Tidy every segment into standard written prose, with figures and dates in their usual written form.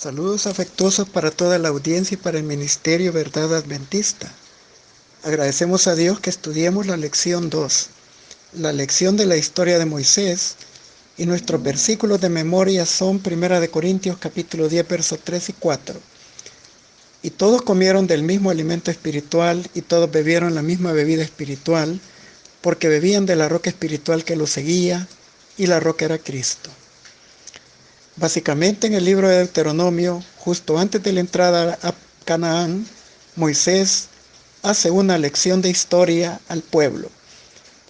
Saludos afectuosos para toda la audiencia y para el Ministerio Verdad Adventista. Agradecemos a Dios que estudiemos la lección 2, la lección de la historia de Moisés, y nuestros versículos de memoria son 1 Corintios capítulo 10, versos 3 y 4. Y todos comieron del mismo alimento espiritual y todos bebieron la misma bebida espiritual, porque bebían de la roca espiritual que los seguía, y la roca era Cristo. Básicamente en el libro de Deuteronomio, justo antes de la entrada a Canaán, Moisés hace una lección de historia al pueblo.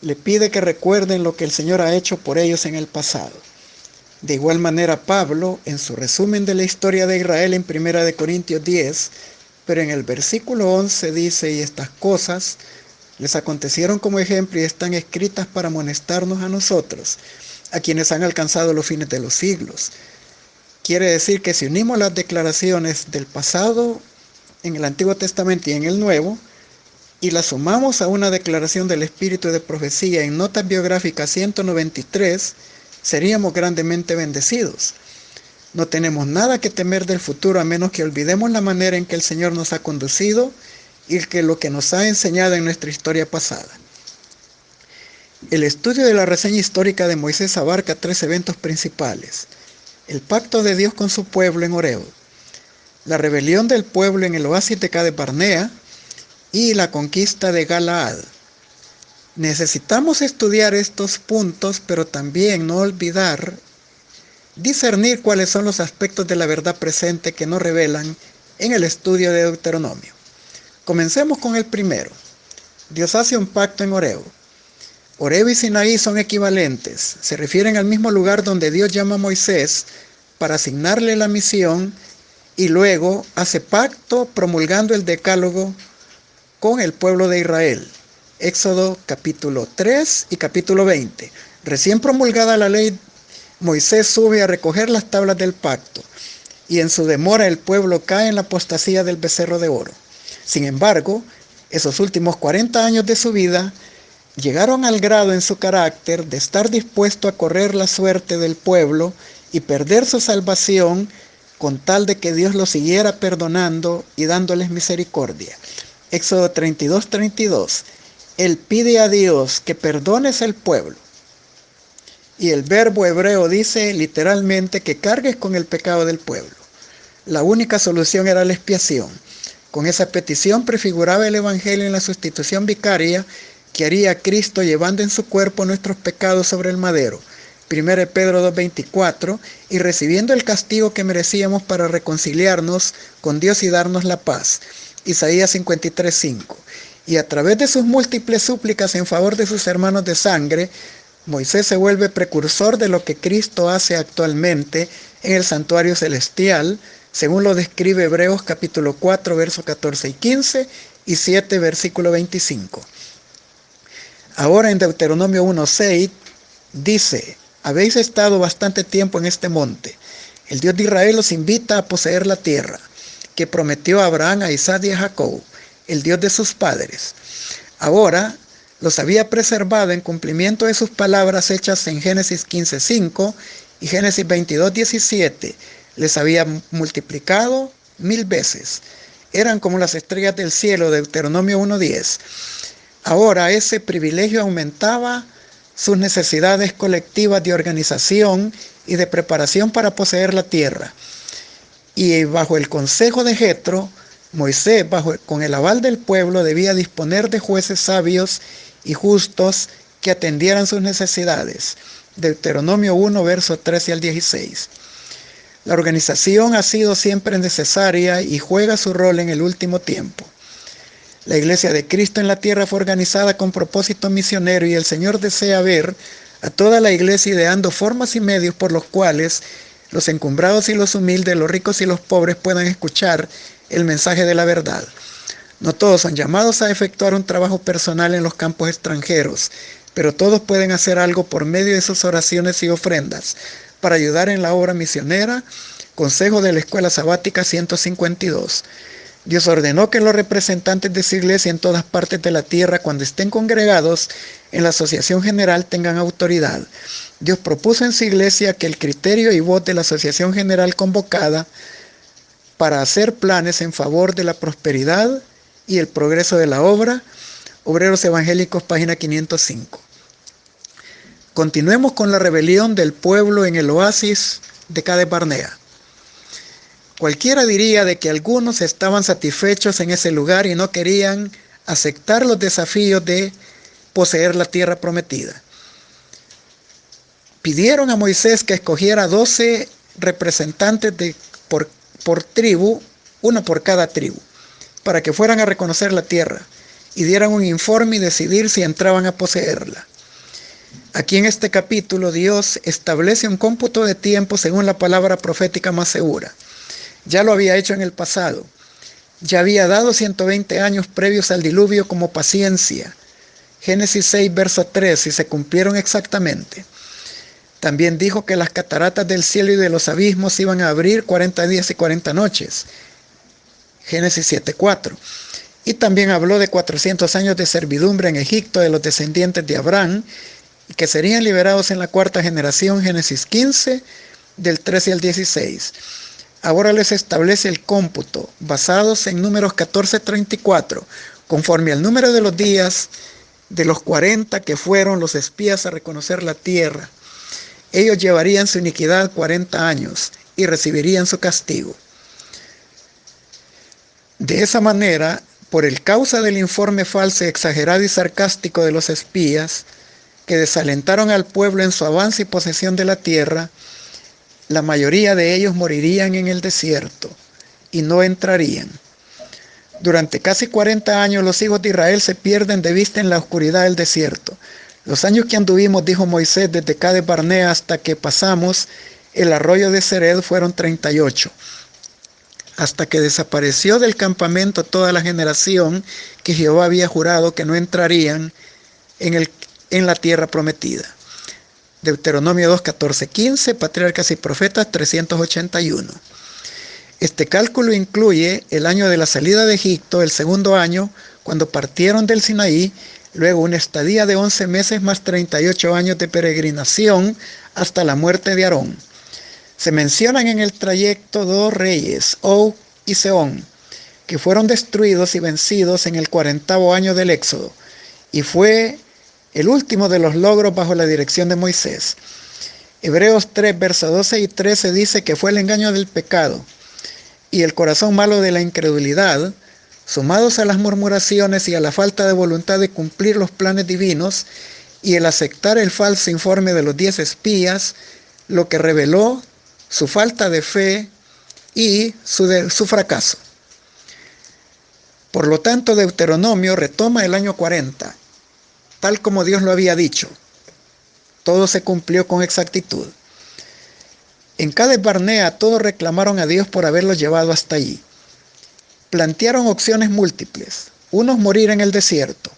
Le pide que recuerden lo que el Señor ha hecho por ellos en el pasado. De igual manera, Pablo, en su resumen de la historia de Israel en 1 Corintios 10, pero en el versículo 11 dice: y estas cosas les acontecieron como ejemplo y están escritas para amonestarnos a nosotros, a quienes han alcanzado los fines de los siglos. Quiere decir que si unimos las declaraciones del pasado en el Antiguo Testamento y en el Nuevo, y las sumamos a una declaración del Espíritu de Profecía en Notas Biográficas 193, seríamos grandemente bendecidos. No tenemos nada que temer del futuro a menos que olvidemos la manera en que el Señor nos ha conducido y que lo que nos ha enseñado en nuestra historia pasada. El estudio de la reseña histórica de Moisés abarca 3 eventos principales: el pacto de Dios con su pueblo en Horeb, la rebelión del pueblo en el oasis de Cades Barnea y la conquista de Galaad. Necesitamos estudiar estos puntos, pero también no olvidar discernir cuáles son los aspectos de la verdad presente que nos revelan en el estudio de Deuteronomio. Comencemos con el primero. Dios hace un pacto en Horeb. Horeb y Sinaí son equivalentes, se refieren al mismo lugar donde Dios llama a Moisés para asignarle la misión y luego hace pacto promulgando el decálogo con el pueblo de Israel. Éxodo capítulo 3 y capítulo 20. Recién promulgada la ley, Moisés sube a recoger las tablas del pacto y en su demora el pueblo cae en la apostasía del becerro de oro. Sin embargo, esos últimos 40 años de su vida llegaron al grado en su carácter de estar dispuesto a correr la suerte del pueblo y perder su salvación con tal de que Dios los siguiera perdonando y dándoles misericordia. Éxodo 32:32. Él pide a Dios que perdones el pueblo. Y el verbo hebreo dice literalmente que cargues con el pecado del pueblo. La única solución era la expiación. Con esa petición prefiguraba el Evangelio en la sustitución vicaria que haría Cristo llevando en su cuerpo nuestros pecados sobre el madero. 1 Pedro 2:24, y recibiendo el castigo que merecíamos para reconciliarnos con Dios y darnos la paz. Isaías 53:5. Y a través de sus múltiples súplicas en favor de sus hermanos de sangre, Moisés se vuelve precursor de lo que Cristo hace actualmente en el santuario celestial, según lo describe Hebreos capítulo 4, versos 14 y 15, y 7, versículo 25. Ahora en Deuteronomio 1:6 dice: habéis estado bastante tiempo en este monte. El Dios de Israel os invita a poseer la tierra que prometió a Abraham, a Isaac y a Jacob, el Dios de sus padres. Ahora los había preservado en cumplimiento de sus palabras hechas en Génesis 15:5 y Génesis 22:17. Les había multiplicado 1000 veces. Eran como las estrellas del cielo, Deuteronomio 1:10. Ahora ese privilegio aumentaba sus necesidades colectivas de organización y de preparación para poseer la tierra. Y bajo el consejo de Jetro, Moisés, con el aval del pueblo, debía disponer de jueces sabios y justos que atendieran sus necesidades. Deuteronomio 1, versos 13 al 16. La organización ha sido siempre necesaria y juega su rol en el último tiempo. La Iglesia de Cristo en la tierra fue organizada con propósito misionero y el Señor desea ver a toda la Iglesia ideando formas y medios por los cuales los encumbrados y los humildes, los ricos y los pobres puedan escuchar el mensaje de la verdad. No todos son llamados a efectuar un trabajo personal en los campos extranjeros, pero todos pueden hacer algo por medio de sus oraciones y ofrendas para ayudar en la obra misionera. Consejo de la Escuela Sabática 152. Dios ordenó que los representantes de su iglesia en todas partes de la tierra, cuando estén congregados en la asociación general, tengan autoridad. Dios propuso en su iglesia que el criterio y voz de la asociación general convocada para hacer planes en favor de la prosperidad y el progreso de la obra. Obreros Evangélicos, página 505. Continuemos con la rebelión del pueblo en el oasis de Cades Barnea. Cualquiera diría de que algunos estaban satisfechos en ese lugar y no querían aceptar los desafíos de poseer la tierra prometida. Pidieron a Moisés que escogiera 12 representantes por tribu, uno por cada tribu, para que fueran a reconocer la tierra y dieran un informe y decidir si entraban a poseerla. Aquí en este capítulo Dios establece un cómputo de tiempo según la palabra profética más segura. Ya lo había hecho en el pasado. Ya había dado 120 años previos al diluvio como paciencia. Génesis 6, verso 3, y se cumplieron exactamente. También dijo que las cataratas del cielo y de los abismos iban a abrir 40 días y 40 noches. Génesis 7, 4. Y también habló de 400 años de servidumbre en Egipto de los descendientes de Abraham, que serían liberados en la cuarta generación. Génesis 15, del 13 al 16. Ahora les establece el cómputo, basados en Números 14:34, conforme al número de los días de los 40 que fueron los espías a reconocer la tierra. Ellos llevarían su iniquidad 40 años y recibirían su castigo. De esa manera, por el causa del informe falso, exagerado y sarcástico de los espías, que desalentaron al pueblo en su avance y posesión de la tierra, la mayoría de ellos morirían en el desierto y no entrarían. Durante casi 40 años los hijos de Israel se pierden de vista en la oscuridad del desierto. Los años que anduvimos, dijo Moisés, desde Cades Barnea hasta que pasamos el arroyo de Sered fueron 38. Hasta que desapareció del campamento toda la generación que Jehová había jurado que no entrarían en la tierra prometida. Deuteronomio 2, 14, 15, Patriarcas y Profetas 381. Este cálculo incluye el año de la salida de Egipto, el segundo año, cuando partieron del Sinaí, luego una estadía de 11 meses más 38 años de peregrinación hasta la muerte de Aarón. Se mencionan en el trayecto 2 reyes, Og y Sehón, que fueron destruidos y vencidos en el 40º año del Éxodo, y fue el último de los logros bajo la dirección de Moisés. Hebreos 3, versos 12 y 13 dice que fue el engaño del pecado y el corazón malo de la incredulidad, sumados a las murmuraciones y a la falta de voluntad de cumplir los planes divinos y el aceptar el falso informe de los 10 espías, lo que reveló su falta de fe y su fracaso. Por lo tanto, Deuteronomio retoma el año 40, tal como Dios lo había dicho. Todo se cumplió con exactitud. En Cades Barnea todos reclamaron a Dios por haberlos llevado hasta allí. Plantearon opciones múltiples. Unos morir en el desierto,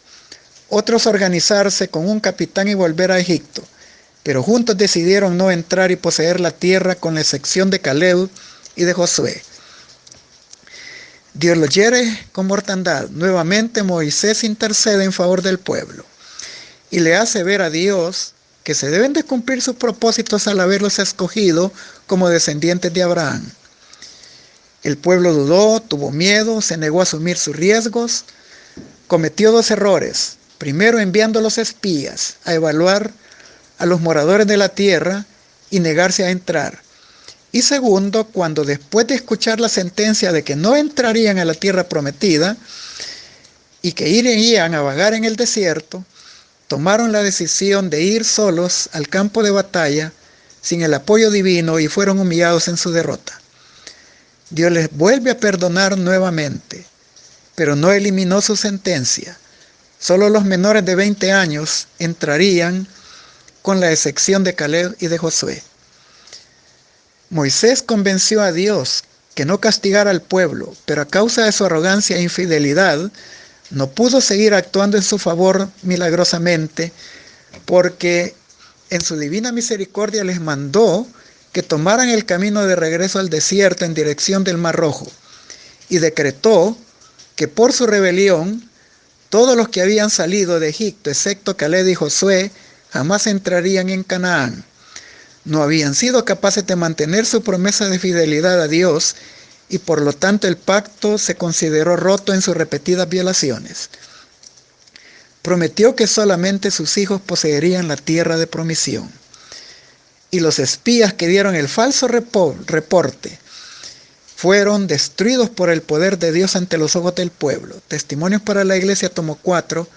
otros organizarse con un capitán y volver a Egipto, pero juntos decidieron no entrar y poseer la tierra con la excepción de Caleb y de Josué. Dios los hiere con mortandad. Nuevamente Moisés intercede en favor del pueblo y le hace ver a Dios que se deben de cumplir sus propósitos al haberlos escogido como descendientes de Abraham. El pueblo dudó, tuvo miedo, se negó a asumir sus riesgos, cometió 2 errores. Primero, enviando a los espías a evaluar a los moradores de la tierra y negarse a entrar. Y segundo, cuando después de escuchar la sentencia de que no entrarían a la tierra prometida y que irían a vagar en el desierto, tomaron la decisión de ir solos al campo de batalla sin el apoyo divino y fueron humillados en su derrota. Dios les vuelve a perdonar nuevamente, pero no eliminó su sentencia. Solo los menores de 20 años entrarían, con la excepción de Caleb y de Josué. Moisés convenció a Dios que no castigara al pueblo, pero a causa de su arrogancia e infidelidad, no pudo seguir actuando en su favor milagrosamente, porque en su divina misericordia les mandó que tomaran el camino de regreso al desierto en dirección del Mar Rojo, y decretó que por su rebelión todos los que habían salido de Egipto, excepto Caleb y Josué, jamás entrarían en Canaán. No habían sido capaces de mantener su promesa de fidelidad a Dios y por lo tanto el pacto se consideró roto en sus repetidas violaciones. Prometió que solamente sus hijos poseerían la tierra de promisión. Y los espías que dieron el falso reporte fueron destruidos por el poder de Dios ante los ojos del pueblo. Testimonios para la Iglesia, tomo 4,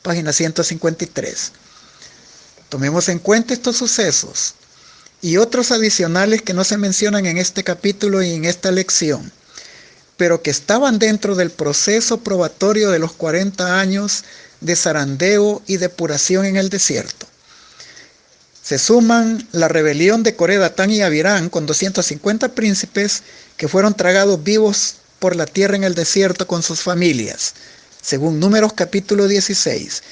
página 153. Tomemos en cuenta estos sucesos y otros adicionales que no se mencionan en este capítulo y en esta lección, pero que estaban dentro del proceso probatorio de los 40 años de zarandeo y depuración en el desierto. Se suman la rebelión de Coré, Datán y Abirán con 250 príncipes que fueron tragados vivos por la tierra en el desierto con sus familias, según Números capítulo 16.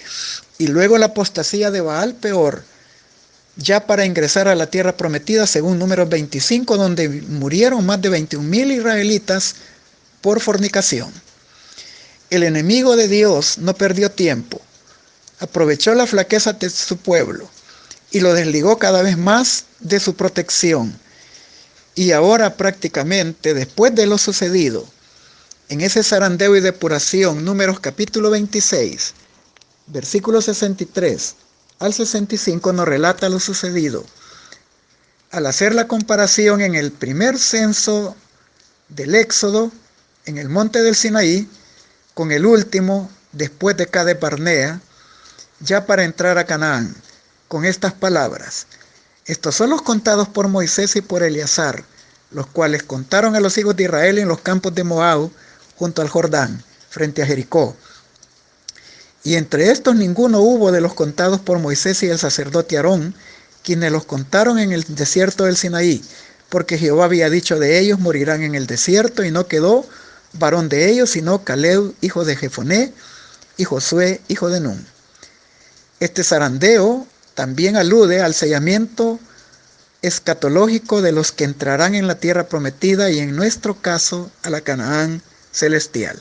Y luego la apostasía de Baal Peor, ya para ingresar a la tierra prometida, según Números 25, donde murieron más de 21,000 israelitas por fornicación. El enemigo de Dios no perdió tiempo, aprovechó la flaqueza de su pueblo y lo desligó cada vez más de su protección. Y ahora prácticamente, después de lo sucedido, en ese zarandeo y depuración, Números capítulo 26, versículos 63 al 65, nos relata lo sucedido. Al hacer la comparación en el primer censo del Éxodo, en el monte del Sinaí, con el último, después de Cades Barnea, ya para entrar a Canaán, con estas palabras: estos son los contados por Moisés y por Eleazar, los cuales contaron a los hijos de Israel en los campos de Moab, junto al Jordán, frente a Jericó. Y entre estos ninguno hubo de los contados por Moisés y el sacerdote Aarón, quienes los contaron en el desierto del Sinaí, porque Jehová había dicho de ellos: morirán en el desierto, y no quedó varón de ellos, sino Caleb, hijo de Jefoné, y Josué, hijo de Nun. Este zarandeo también alude al sellamiento escatológico de los que entrarán en la tierra prometida y en nuestro caso a la Canaán celestial.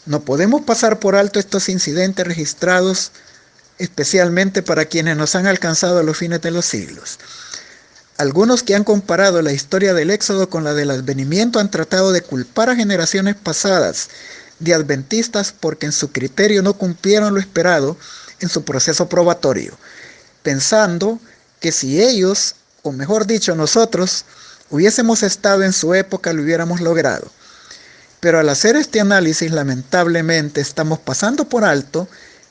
No podemos pasar por alto estos incidentes registrados, especialmente para quienes nos han alcanzado a los fines de los siglos. Algunos que han comparado la historia del Éxodo con la del advenimiento han tratado de culpar a generaciones pasadas de adventistas porque en su criterio no cumplieron lo esperado en su proceso probatorio, pensando que si ellos, o mejor dicho nosotros, hubiésemos estado en su época, lo hubiéramos logrado. Pero al hacer este análisis, lamentablemente estamos pasando por alto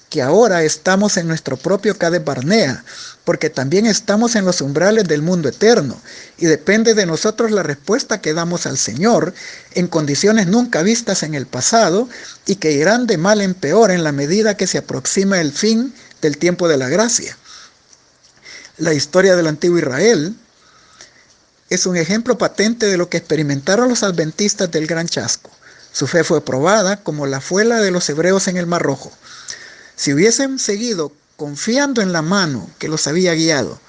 que ahora estamos en nuestro propio Cades Barnea, porque también estamos en los umbrales del mundo eterno, y depende de nosotros la respuesta que damos al Señor en condiciones nunca vistas en el pasado y que irán de mal en peor en la medida que se aproxima el fin del tiempo de la gracia. La historia del antiguo Israel es un ejemplo patente de lo que experimentaron los adventistas del Gran Chasco. Su fe fue probada como la fue la de los hebreos en el Mar Rojo. Si hubiesen seguido confiando en la mano que los había guiado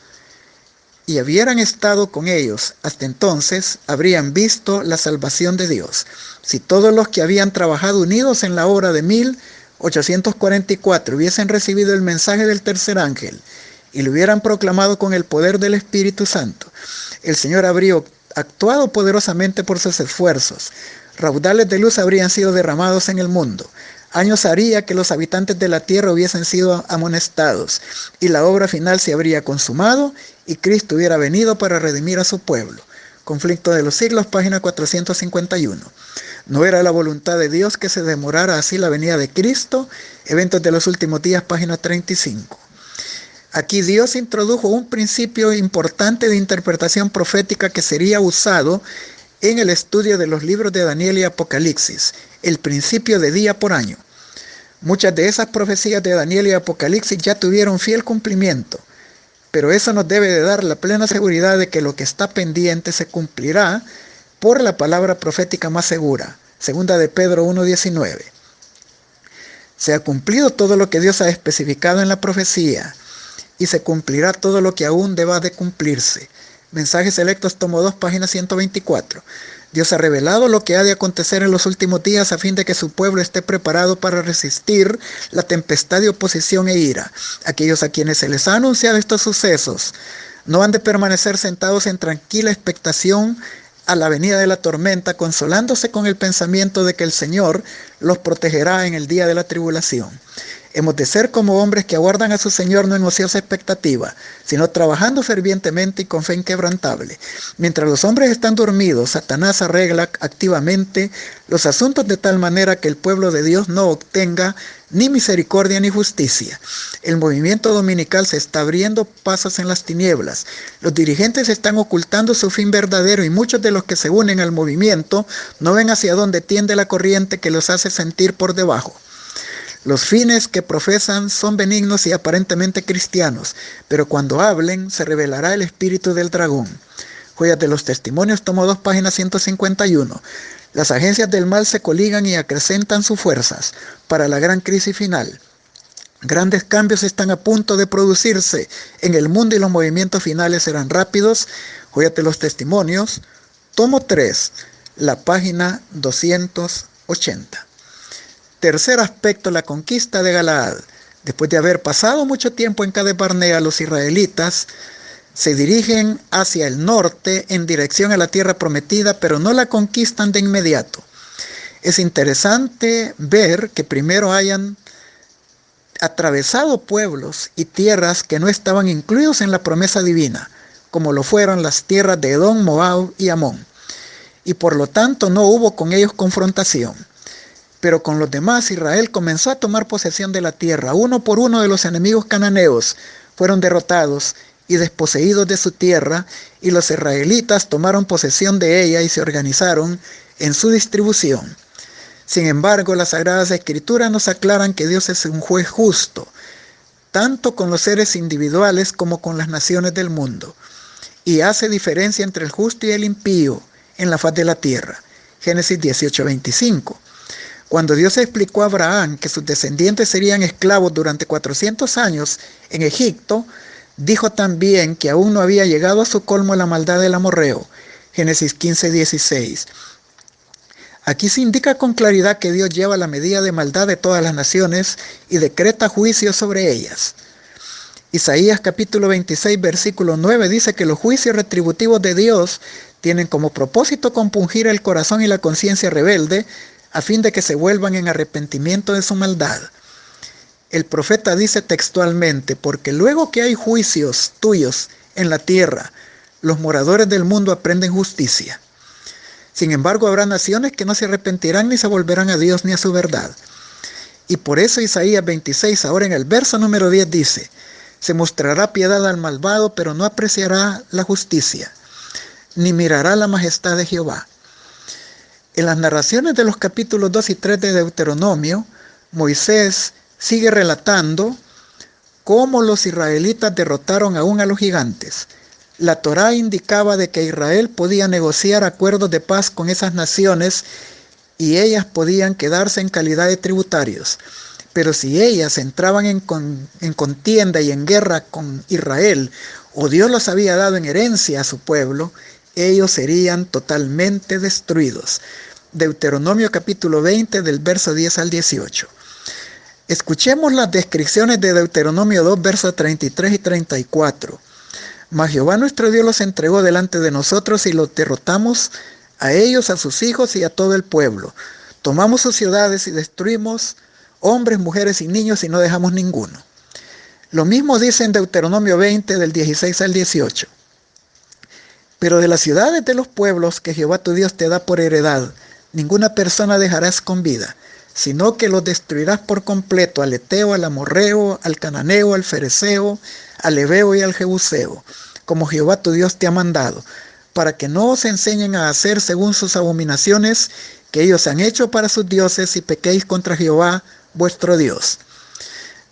y hubieran estado con ellos hasta entonces, habrían visto la salvación de Dios. Si todos los que habían trabajado unidos en la obra de 1844 hubiesen recibido el mensaje del tercer ángel y lo hubieran proclamado con el poder del Espíritu Santo, el Señor habría actuado poderosamente por sus esfuerzos. Raudales de luz habrían sido derramados en el mundo. Años haría que los habitantes de la tierra hubiesen sido amonestados, y la obra final se habría consumado, y Cristo hubiera venido para redimir a su pueblo. Conflicto de los siglos, página 451. No era la voluntad de Dios que se demorara así la venida de Cristo. Eventos de los últimos días, página 35. Aquí Dios introdujo un principio importante de interpretación profética que sería usado en el estudio de los libros de Daniel y Apocalipsis, el principio de día por año. Muchas de esas profecías de Daniel y Apocalipsis ya tuvieron fiel cumplimiento, pero eso nos debe de dar la plena seguridad de que lo que está pendiente se cumplirá por la palabra profética más segura, segunda de Pedro 1:19. Se ha cumplido todo lo que Dios ha especificado en la profecía, y se cumplirá todo lo que aún deba de cumplirse. Mensajes Selectos, tomo 2, página 124. Dios ha revelado lo que ha de acontecer en los últimos días a fin de que su pueblo esté preparado para resistir la tempestad de oposición e ira. Aquellos a quienes se les ha anunciado estos sucesos no han de permanecer sentados en tranquila expectación a la venida de la tormenta, consolándose con el pensamiento de que el Señor los protegerá en el día de la tribulación. Hemos de ser como hombres que aguardan a su Señor no en ociosa expectativa, sino trabajando fervientemente y con fe inquebrantable. Mientras los hombres están dormidos, Satanás arregla activamente los asuntos de tal manera que el pueblo de Dios no obtenga ni misericordia ni justicia. El movimiento dominical se está abriendo pasos en las tinieblas. Los dirigentes están ocultando su fin verdadero y muchos de los que se unen al movimiento no ven hacia dónde tiende la corriente que los hace sentir por debajo. Los fines que profesan son benignos y aparentemente cristianos, pero cuando hablen se revelará el espíritu del dragón. Joyas de los Testimonios, tomo 2, página 151. Las agencias del mal se coligan y acrecentan sus fuerzas para la gran crisis final. Grandes cambios están a punto de producirse en el mundo y los movimientos finales serán rápidos. Joyas de los Testimonios, tomo 3, la página 280. Tercer aspecto, la conquista de Galaad. Después de haber pasado mucho tiempo en Cades Barnea, los israelitas se dirigen hacia el norte en dirección a la tierra prometida, pero no la conquistan de inmediato. Es interesante ver que primero hayan atravesado pueblos y tierras que no estaban incluidos en la promesa divina, como lo fueron las tierras de Edom, Moab y Amón. Y por lo tanto no hubo con ellos confrontación. Pero con los demás Israel comenzó a tomar posesión de la tierra. Uno por uno de los enemigos cananeos fueron derrotados y desposeídos de su tierra, y los israelitas tomaron posesión de ella y se organizaron en su distribución. Sin embargo, las Sagradas Escrituras nos aclaran que Dios es un juez justo, tanto con los seres individuales como con las naciones del mundo, y hace diferencia entre el justo y el impío en la faz de la tierra. Génesis 18:25. Cuando Dios explicó a Abraham que sus descendientes serían esclavos durante 400 años en Egipto, dijo también que aún no había llegado a su colmo la maldad del amorreo. Génesis 15:16. Aquí se indica con claridad que Dios lleva la medida de maldad de todas las naciones y decreta juicio sobre ellas. Isaías capítulo 26, versículo 9 dice que los juicios retributivos de Dios tienen como propósito compungir el corazón y la conciencia rebelde, a fin de que se vuelvan en arrepentimiento de su maldad. El profeta dice textualmente: porque luego que hay juicios tuyos en la tierra, los moradores del mundo aprenden justicia. Sin embargo, habrá naciones que no se arrepentirán ni se volverán a Dios ni a su verdad. Y por eso Isaías 26, ahora en el verso número 10 dice: se mostrará piedad al malvado, pero no apreciará la justicia, ni mirará la majestad de Jehová. En las narraciones de los capítulos 2 y 3 de Deuteronomio, Moisés sigue relatando cómo los israelitas derrotaron aún a los gigantes. La Torá indicaba de que Israel podía negociar acuerdos de paz con esas naciones y ellas podían quedarse en calidad de tributarios. Pero si ellas entraban en contienda y en guerra con Israel, o Dios los había dado en herencia a su pueblo, ellos serían totalmente destruidos. Deuteronomio capítulo 20 del verso 10 al 18. Escuchemos las descripciones de Deuteronomio 2, versos 33 y 34. Mas Jehová nuestro Dios los entregó delante de nosotros y los derrotamos a ellos, a sus hijos y a todo el pueblo. Tomamos sus ciudades y destruimos hombres, mujeres y niños y no dejamos ninguno. Lo mismo dice en Deuteronomio 20 del 16 al 18. Pero de las ciudades de los pueblos que Jehová tu Dios te da por heredad, ninguna persona dejarás con vida, sino que los destruirás por completo: al Eteo, al Amorreo, al Cananeo, al Fereceo, al Heveo y al Jebuseo, como Jehová tu Dios te ha mandado, para que no os enseñen a hacer según sus abominaciones que ellos han hecho para sus dioses, y pequéis contra Jehová vuestro Dios.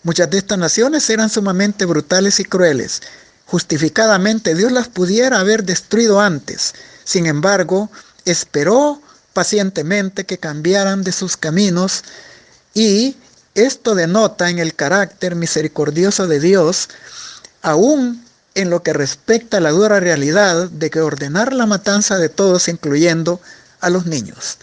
Muchas de estas naciones eran sumamente brutales y crueles. Justificadamente Dios las pudiera haber destruido antes. Sin embargo, esperó pacientemente que cambiaran de sus caminos, y esto denota en el carácter misericordioso de Dios, aún en lo que respecta a la dura realidad de que ordenar la matanza de todos, incluyendo a los niños.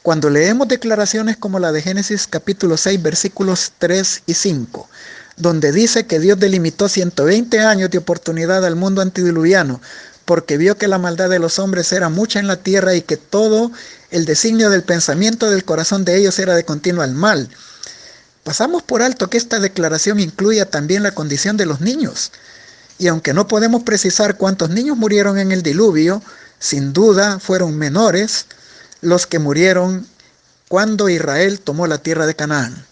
Cuando leemos declaraciones como la de Génesis capítulo 6, versículos 3 y 5, donde dice que Dios delimitó 120 años de oportunidad al mundo antediluviano porque vio que la maldad de los hombres era mucha en la tierra y que todo el designio del pensamiento del corazón de ellos era de continuo al mal. Pasamos por alto que esta declaración incluía también la condición de los niños. Y aunque no podemos precisar cuántos niños murieron en el diluvio, sin duda fueron menores los que murieron cuando Israel tomó la tierra de Canaán.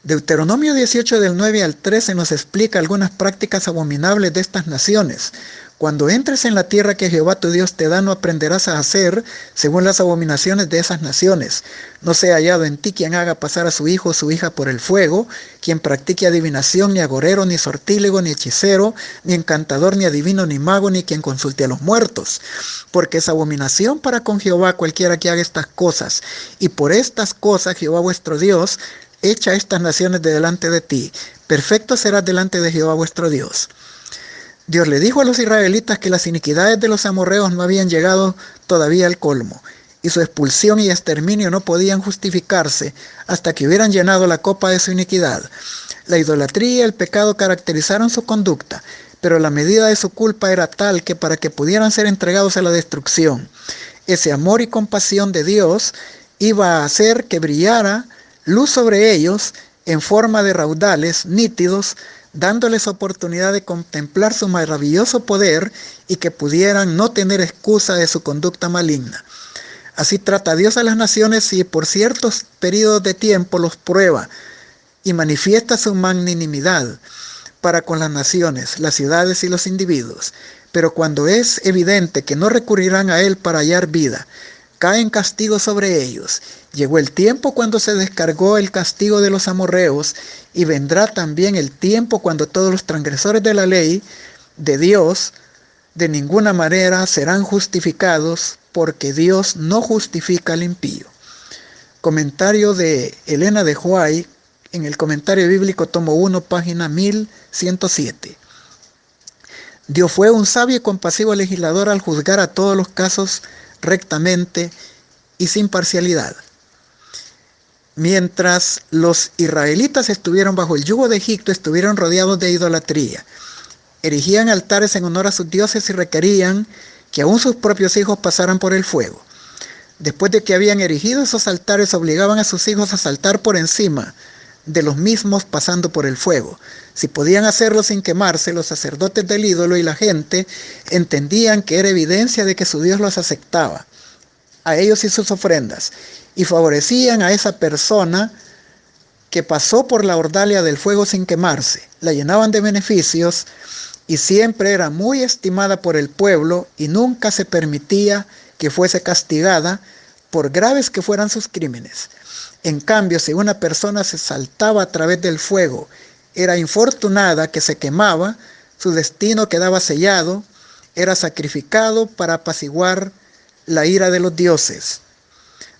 Deuteronomio 18 del 9 al 13 nos explica algunas prácticas abominables de estas naciones. Cuando entres en la tierra que Jehová tu Dios te da, no aprenderás a hacer según las abominaciones de esas naciones. No sea hallado en ti quien haga pasar a su hijo o su hija por el fuego, quien practique adivinación, ni agorero, ni sortílego, ni hechicero, ni encantador, ni adivino, ni mago, ni quien consulte a los muertos. Porque es abominación para con Jehová cualquiera que haga estas cosas. Y por estas cosas Jehová vuestro Dios echa estas naciones de delante de ti. Perfecto serás delante de Jehová vuestro Dios. Dios le dijo a los israelitas que las iniquidades de los amorreos no habían llegado todavía al colmo, y su expulsión y exterminio no podían justificarse hasta que hubieran llenado la copa de su iniquidad. La idolatría y el pecado caracterizaron su conducta, pero la medida de su culpa era tal que para que pudieran ser entregados a la destrucción, ese amor y compasión de Dios iba a hacer que brillara luz sobre ellos en forma de raudales nítidos, dándoles oportunidad de contemplar su maravilloso poder y que pudieran no tener excusa de su conducta maligna. Así trata Dios a las naciones y por ciertos periodos de tiempo los prueba y manifiesta su magnanimidad para con las naciones, las ciudades y los individuos. Pero cuando es evidente que no recurrirán a Él para hallar vida, cae en castigo sobre ellos. Llegó el tiempo cuando se descargó el castigo de los amorreos, y vendrá también el tiempo cuando todos los transgresores de la ley de Dios de ninguna manera serán justificados, porque Dios no justifica al impío. Comentario de Elena de Huay en el Comentario Bíblico tomo 1, página 1107. Dios fue un sabio y compasivo legislador al juzgar a todos los casos rectamente y sin parcialidad. Mientras los israelitas estuvieron bajo el yugo de Egipto, estuvieron rodeados de idolatría. Erigían altares en honor a sus dioses y requerían que aún sus propios hijos pasaran por el fuego. Después de que habían erigido esos altares, obligaban a sus hijos a saltar por encima de los mismos pasando por el fuego. Si podían hacerlo sin quemarse, los sacerdotes del ídolo y la gente entendían que era evidencia de que su Dios los aceptaba, a ellos y sus ofrendas, y favorecían a esa persona que pasó por la ordalia del fuego sin quemarse. La llenaban de beneficios y siempre era muy estimada por el pueblo y nunca se permitía que fuese castigada por graves que fueran sus crímenes. En cambio, si una persona se saltaba a través del fuego, era infortunada, que se quemaba, su destino quedaba sellado, era sacrificado para apaciguar la ira de los dioses.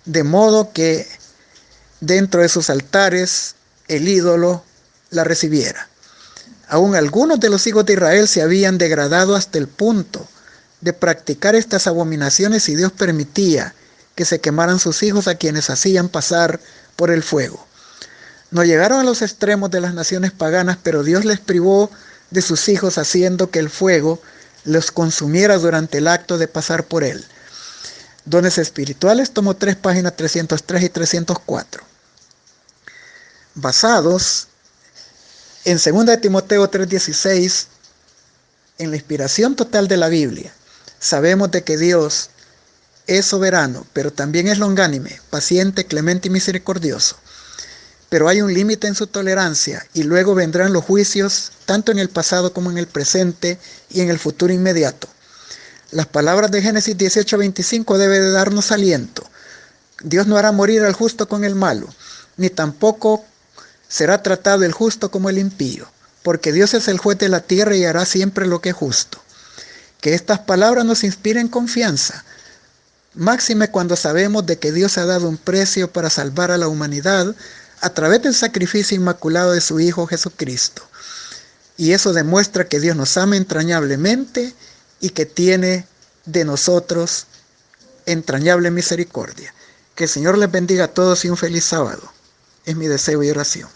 De modo que dentro de sus altares el ídolo la recibiera. Aún algunos de los hijos de Israel se habían degradado hasta el punto de practicar estas abominaciones y Dios permitía que se quemaran sus hijos a quienes hacían pasar por el fuego. No llegaron a los extremos de las naciones paganas, pero Dios les privó de sus hijos haciendo que el fuego los consumiera durante el acto de pasar por él. Dones Espirituales, tomo 3, páginas 303 y 304. Basados en 2 de Timoteo 3:16, en la inspiración total de la Biblia, sabemos de que Dios es soberano, pero también es longánime, paciente, clemente y misericordioso. Pero hay un límite en su tolerancia y luego vendrán los juicios, tanto en el pasado como en el presente y en el futuro inmediato. Las palabras de Génesis 18:25 deben de darnos aliento. Dios no hará morir al justo con el malo, ni tampoco será tratado el justo como el impío, porque Dios es el juez de la tierra y hará siempre lo que es justo. Que estas palabras nos inspiren confianza, máxime cuando sabemos de que Dios ha dado un precio para salvar a la humanidad a través del sacrificio inmaculado de su Hijo Jesucristo. Y eso demuestra que Dios nos ama entrañablemente y que tiene de nosotros entrañable misericordia. Que el Señor les bendiga a todos y un feliz sábado. Es mi deseo y oración.